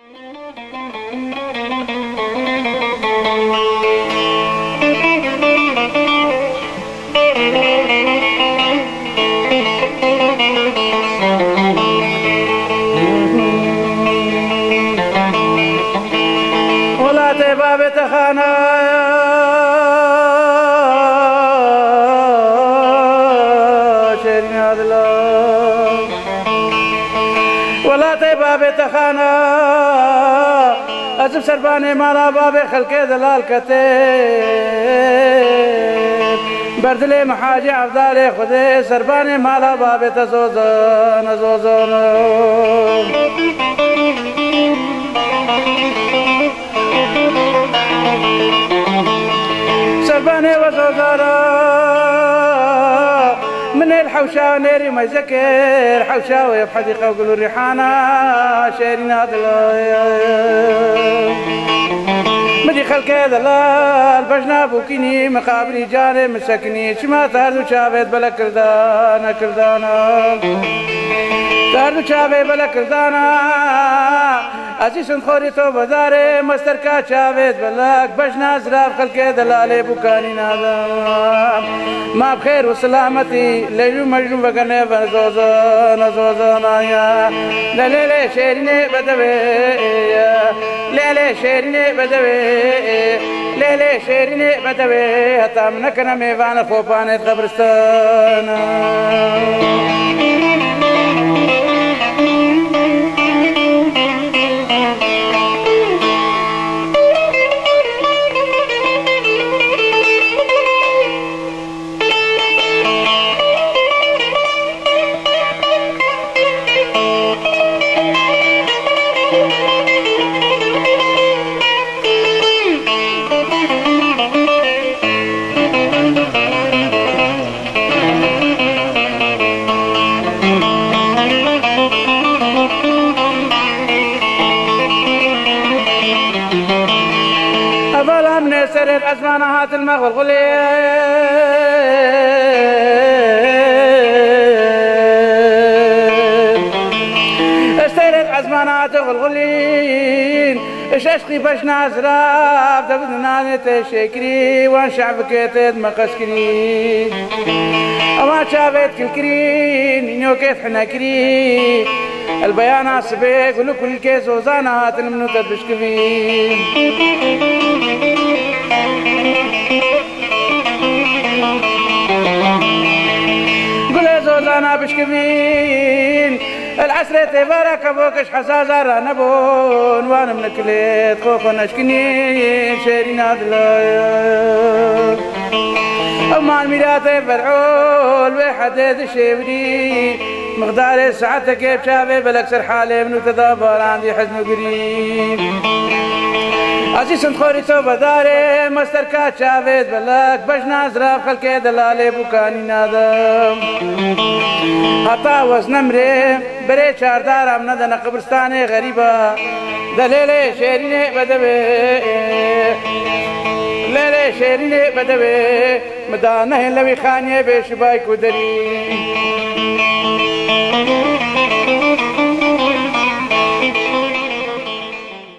ولا تباب تخانا شيرين هذا ولا تباب تخانا أجب سرباني مالا باب خلق دلال كتير بردلي محاجي عبدالي خدي سرباني مالا باب تزوزن زوزن سرباني وزوزارا من الحوشة نيري ما يذكر حوشة ويبحديقة وقلوا الريحانة شيرين هذا مدي خلق هذا البجنا بوكيني مقابلي جاني مسكني شما تاردو شابت بلا كردانا كردانا تاردو شابت بلا كردانا عزيز خوري تو بداري مستركا شابت بلاك بجنا زراف خلق دلالي بوكاني نادا ما بخير وسلامتي ليلو مجنون بقني بنزوزان زوزان يا ليلي شيريني بدوي ليلي شيريني بدوي ليلي شيريني بدوي هتا منكنا ميفان خوباني قبرستان أبلا من سر الأزمان هات المغلغلين سر الأزمان هات الغلغلين إيش أشقي باش نازراف دبنا نتشكري وان شعبك يتد مقسكري أما شافت كلكرين إنيو كيف حنا كري البيان عصبي قولوا كل كيس وزانات المنوتة بشكفين قولوا زوزانا بشكفين العسرة تبارك أبوكش حساسة رانبون وانا من كليت خوخو نشكنين شيرين هادلايا أما الميلاد فرعول وحدد الشيبري مقدار ساعتك كيف شافي بالاكثر حالي منو تدابر عندي حزن قريب عزيز خوري تو بداري مستركات شافيت بلاك باش نازرف خلقي دلالي بوكاني نادم حتى وزنمري بري شاردار عم ندنا قبرستاني غريبة دليلي شيريني بدوي ليلي شيريني بدوي مدانه لوي خانيه بشبايك ودري